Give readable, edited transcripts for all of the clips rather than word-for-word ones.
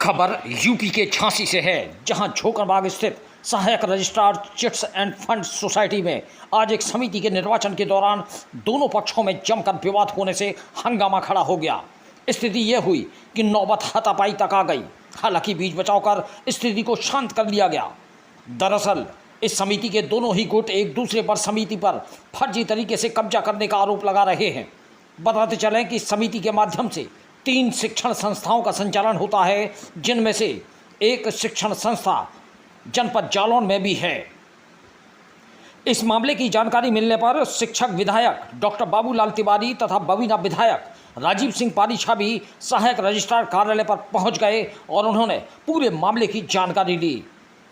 खबर यूपी के झांसी से है, जहां झोकरबाग स्थित सहायक registrar chits end fund society में आज एक समिति के निर्वाचन के दौरान दोनों पक्षों में जमकर विवाद होने से हंगामा खड़ा हो गया। स्थिति यह हुई कि नौबत हाथापाई तक आ गई। हालांकि बीच बचाव कर स्थिति को शांत कर लिया गया। दरअसल इस समिति के दोनों ही गुट एक दूसरे पर समिति पर फर्जी तरीके से कब्जा करने का आरोप लगा रहे हैं। बताते चलें कि इस समिति के माध्यम से 3 शिक्षण संस्थाओं का संचालन होता है, जिनमें से एक शिक्षण संस्था जनपद जालौन में भी है। इस मामले की जानकारी मिलने पर शिक्षक विधायक डॉक्टर बाबूलाल तिवारी तथा बवीना विधायक राजीव सिंह पारीछा भी सहायक रजिस्ट्रार कार्यालय पर पहुंच गए और उन्होंने पूरे मामले की जानकारी ली।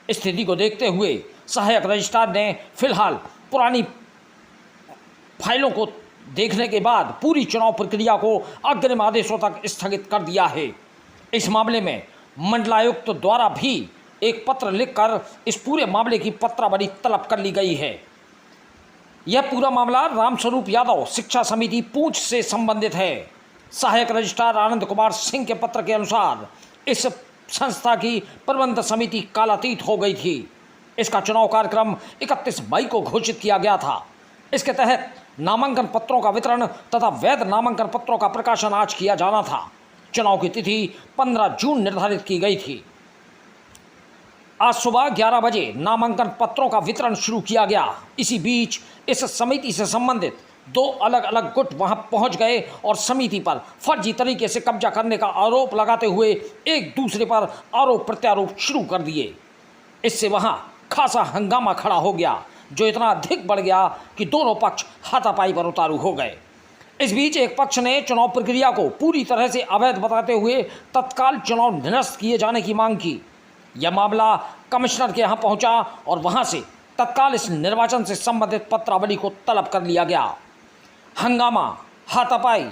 स्थिति को देखते हुए सहायक रजिस्ट्रार ने फिलहाल पुरानी फाइलों को देखने के बाद पूरी चुनाव प्रक्रिया को अग्रिम आदेशों तक स्थगित कर दिया है। इस मामले में मंडलायुक्त द्वारा भी एक पत्र लिखकर इस पूरे मामले की पत्रावली तलब कर ली गई है। यह पूरा मामला रामस्वरूप यादव शिक्षा समिति पूंछ से संबंधित है। सहायक रजिस्ट्रार आनंद कुमार सिंह के पत्र के अनुसार इस संस्था की प्रबंध समिति कालातीत हो गई थी। इसका चुनाव कार्यक्रम 31 मई को घोषित किया गया था। इसके तहत नामांकन पत्रों का वितरण तथा वैध नामांकन पत्रों का प्रकाशन आज किया जाना था। चुनाव की तिथि 15 जून निर्धारित की गई थी। आज सुबह 11 बजे नामांकन पत्रों का वितरण शुरू किया गया। इसी बीच इस समिति से संबंधित 2 अलग अलग गुट वहां पहुंच गए और समिति पर फर्जी तरीके से कब्जा करने का आरोप लगाते हुए एक दूसरे पर आरोप प्रत्यारोप शुरू कर दिए। इससे वहां खासा हंगामा खड़ा हो गया, जो इतना अधिक बढ़ गया कि दोनों पक्ष हाथापाई पर उतारू हो गए। इस बीच एक पक्ष ने चुनाव प्रक्रिया को पूरी तरह से अवैध बताते हुए तत्काल चुनाव निरस्त किए जाने की मांग की। यह मामला कमिश्नर के यहाँ पहुंचा और वहां से तत्काल इस निर्वाचन से संबंधित पत्रावली को तलब कर लिया गया। हंगामा, हाथापाई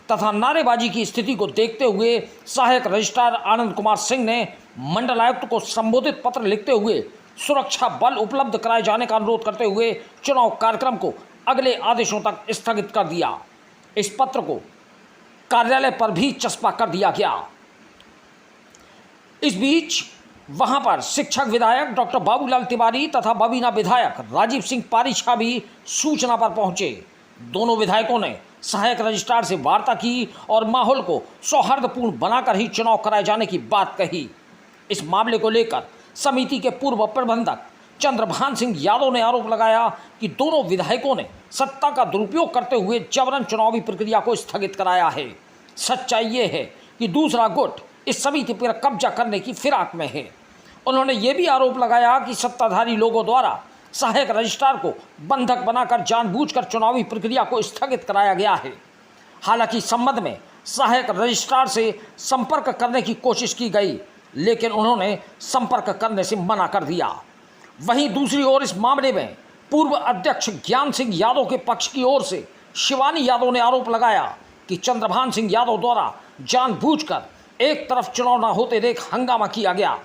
तथा नारेबाजी की स्थिति को देखते हुए सहायक रजिस्ट्रार आनंद कुमार सिंह ने मंडलायुक्त को संबोधित पत्र लिखते हुए सुरक्षा बल उपलब्ध कराए जाने का अनुरोध करते हुए चुनाव कार्यक्रम को अगले आदेशों तक स्थगित कर दिया। इस पत्र को कार्यालय पर भी चस्पा कर दिया गया। इस बीच वहां पर शिक्षक विधायक डॉक्टर बाबूलाल तिवारी तथा बवीना विधायक राजीव सिंह पारीछा भी सूचना पर पहुंचे। दोनों विधायकों ने सहायक रजिस्ट्रार से वार्ता की और माहौल को सौहार्दपूर्ण बनाकर ही चुनाव कराए जाने की बात कही। इस मामले को लेकर समिति के पूर्व प्रबंधक चंद्रभान सिंह यादव ने आरोप लगाया कि दोनों विधायकों ने सत्ता का दुरुपयोग करते हुए जबरन चुनावी प्रक्रिया को स्थगित कराया है। सच्चाई ये है कि दूसरा गुट इस समिति पर कब्जा करने की फिराक में है। उन्होंने ये भी आरोप लगाया कि सत्ताधारी लोगों द्वारा सहायक रजिस्ट्रार को बंधक बनाकर जानबूझकर चुनावी प्रक्रिया को स्थगित कराया गया है। हालांकि इस संबंध में सहायक रजिस्ट्रार से संपर्क करने की कोशिश की गई, लेकिन उन्होंने संपर्क करने से मना कर दिया। वहीं दूसरी ओर इस मामले में पूर्व अध्यक्ष ज्ञान सिंह यादव के पक्ष की ओर से शिवानी यादव ने आरोप लगाया कि चंद्रभान सिंह यादव द्वारा जानबूझकर एक तरफ चुनाव न होते देख हंगामा किया गया।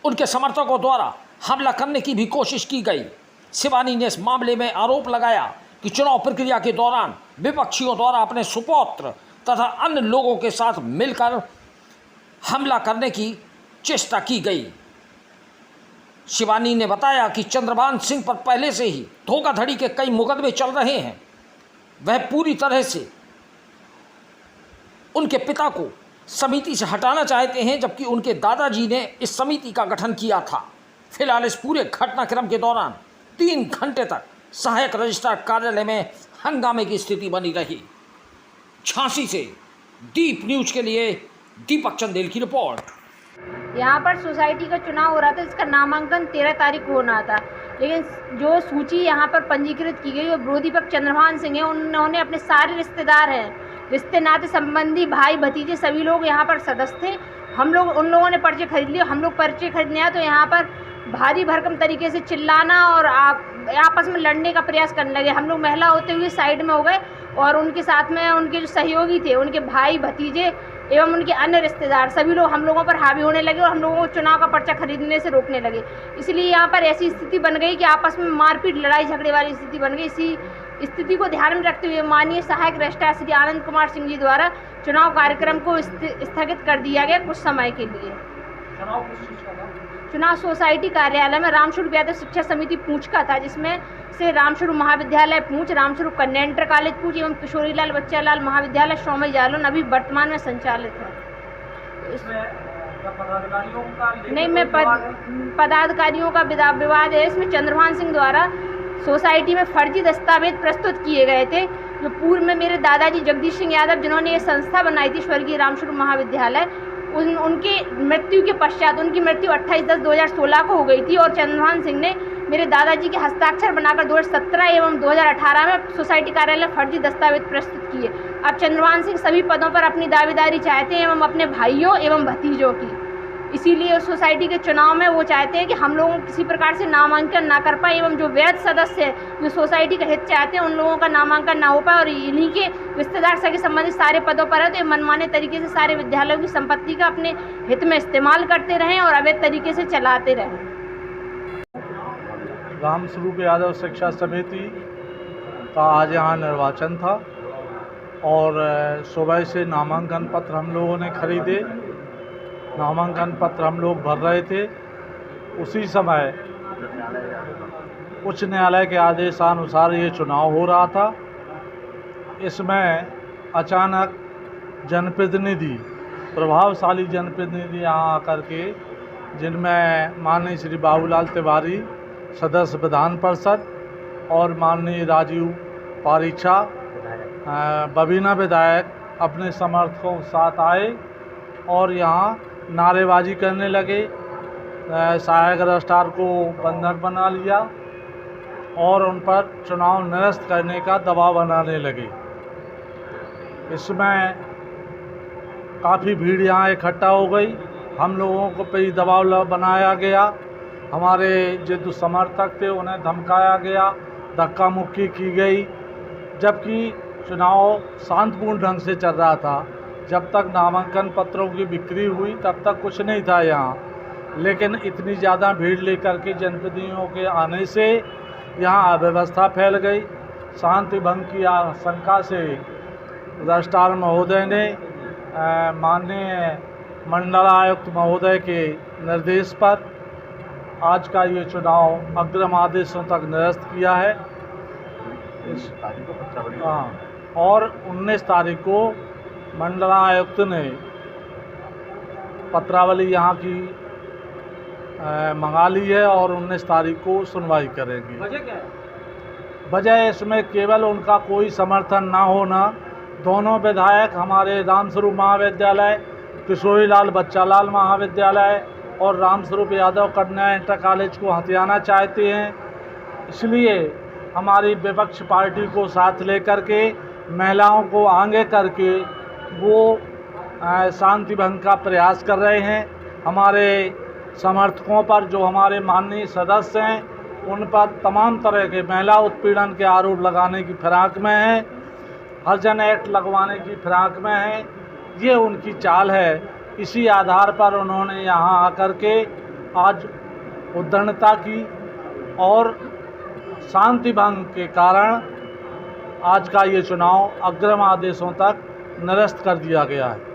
उनके समर्थकों द्वारा हमला करने की भी कोशिश की गई। शिवानी ने इस मामले में आरोप लगाया कि चुनाव प्रक्रिया के दौरान विपक्षियों द्वारा अपने सुपौत्र तथा अन्य लोगों के साथ मिलकर हमला करने की चेष्टा की गई। शिवानी ने बताया कि चंद्रभान सिंह पर पहले से ही धोखाधड़ी के कई मुकदमे चल रहे हैं। वह पूरी तरह से उनके पिता को समिति से हटाना चाहते हैं, जबकि उनके दादाजी ने इस समिति का गठन किया था। फिलहाल इस पूरे घटनाक्रम के दौरान 3 घंटे तक सहायक रजिस्ट्रार कार्यालय में हंगामे की स्थिति बनी रही। झांसी से दीप न्यूज के लिए दीपक चंदेल की रिपोर्ट। यहाँ पर सोसाइटी का चुनाव हो रहा था, इसका नामांकन 13 तारीख को होना था, लेकिन जो सूची यहाँ पर पंजीकृत की गई वो विरोधी पक्ष चंद्रभान सिंह है। उन्होंने अपने सारे रिश्तेदार हैं, रिश्ते नाते संबंधी, भाई भतीजे सभी लोग यहाँ पर सदस्य थे। हम लोग उन लोगों ने पर्चे खरीद लिए, हम लोग पर्चे खरीदने आए तो यहाँ पर भारी भरकम तरीके से चिल्लाना और आपस में लड़ने का प्रयास करने लगे। हम लोग महिला होते हुए साइड में हो गए और उनके साथ में उनके जो सहयोगी थे, उनके भाई भतीजे एवं उनके अन्य रिश्तेदार सभी लोग हम लोगों पर हावी होने लगे और हम लोगों को चुनाव का पर्चा खरीदने से रोकने लगे। इसलिए यहाँ पर ऐसी स्थिति बन गई कि आपस में मारपीट, लड़ाई झगड़े वाली स्थिति बन गई। इसी स्थिति को ध्यान में रखते हुए माननीय सहायक रजिस्ट्रार श्री आनंद कुमार सिंह जी द्वारा चुनाव कार्यक्रम को स्थगित कर दिया गया कुछ समय के लिए। चुनाव किस चीज़ का था? चुनाव सोसाइटी कार्यालय में रामस्वरूप यादव शिक्षा समिति पूंछ का था, जिसमें से रामस्वरूप महाविद्यालय पूंछ, रामस्वरूप कन्या इंटर कॉलेज पूंछ एवं किशोरीलाल बच्चालाल महाविद्यालय शौमय जालौन अभी वर्तमान में संचालित है। इसमें पदाधिकारियों का नहीं, मैं पदाधिकारियों का विवाद है। इसमें चंद्रभान सिंह द्वारा सोसाइटी में फर्जी दस्तावेज प्रस्तुत किए गए थे, जो पूर्व में मेरे दादाजी जगदीश सिंह यादव, जिन्होंने ये संस्था बनाई थी स्वर्गीय रामस्वरूप महाविद्यालय, उनकी मृत्यु के पश्चात, उनकी मृत्यु 28/10/2016 को हो गई थी और चंद्रभान सिंह ने मेरे दादाजी के हस्ताक्षर बनाकर 2017 एवं 2018 में सोसाइटी कार्यालय फर्जी दस्तावेज प्रस्तुत किए। अब चंद्रभान सिंह सभी पदों पर अपनी दावेदारी चाहते हैं एवं अपने भाइयों एवं भतीजों की, इसीलिए उस सोसाइटी के चुनाव में वो चाहते हैं कि हम लोगों किसी प्रकार से नामांकन ना कर पाए एवं जो वैध सदस्य हैं, जो सोसाइटी का हित चाहते हैं, उन लोगों का नामांकन ना हो पाए और इन्हीं के रिश्तेदार सगे संबंधित सारे पदों पर है, तो ये मनमाने तरीके से सारे विद्यालयों की संपत्ति का अपने हित में इस्तेमाल करते रहें और अवैध तरीके से चलाते रहें। रामस्वरूप यादव शिक्षा समिति का आज यहाँ निर्वाचन था और सुबह से नामांकन पत्र हम लोगों ने खरीदे, नामांकन पत्र हम लोग भर रहे थे। उसी समय उच्च न्यायालय के आदेशानुसार ये चुनाव हो रहा था। इसमें अचानक जनप्रतिनिधि, प्रभावशाली जनप्रतिनिधि यहाँ आकर के, जिनमें माननीय श्री बाबूलाल तिवारी सदस्य विधान परिषद और माननीय राजीव पारीछा बबीना विधायक अपने समर्थकों के साथ आए और यहाँ नारेबाजी करने लगे, सहायक रजिस्ट्रार को बंधक बना लिया और उन पर चुनाव निरस्त करने का दबाव बनाने लगे। इसमें काफ़ी भीड़ यहाँ इकट्ठा हो गई, हम लोगों को पे दबाव बनाया गया, हमारे जो समर्थक थे उन्हें धमकाया गया, धक्का मुक्की की गई, जबकि चुनाव शांतिपूर्ण ढंग से चल रहा था। जब तक नामांकन पत्रों की बिक्री हुई तब तक कुछ नहीं था यहाँ, लेकिन इतनी ज़्यादा भीड़ लेकर के जनप्रतिनिधियों के आने से यहाँ अव्यवस्था फैल गई। शांति भंग की आशंका से रजिस्ट्रार महोदय ने माननीय मंडलायुक्त महोदय के निर्देश पर आज का ये चुनाव अग्रिम आदेशों तक निरस्त किया है। और 19 तारीख को मंडलायुक्त ने पत्रावली यहाँ की मंगा ली है और 19 तारीख को सुनवाई करेंगे। वजह क्या है? वजह इसमें केवल उनका कोई समर्थन ना होना। दोनों विधायक हमारे रामस्वरूप महाविद्यालय, किशोरीलाल बच्चालाल महाविद्यालय और रामस्वरूप यादव कन्या इंटर कॉलेज को हथियाना चाहते हैं, इसलिए हमारी विपक्ष पार्टी को साथ लेकर के, महिलाओं को आगे करके वो शांति भंग का प्रयास कर रहे हैं। हमारे समर्थकों पर, जो हमारे माननीय सदस्य हैं, उन पर तमाम तरह के महिला उत्पीड़न के आरोप लगाने की फिराक में हैं, हरिजन एक्ट लगवाने की फिराक में हैं। ये उनकी चाल है। इसी आधार पर उन्होंने यहाँ आकर के आज उद्दंडता की और शांति भंग के कारण आज का ये चुनाव अग्रिम आदेशों तक निरस्त कर दिया गया है।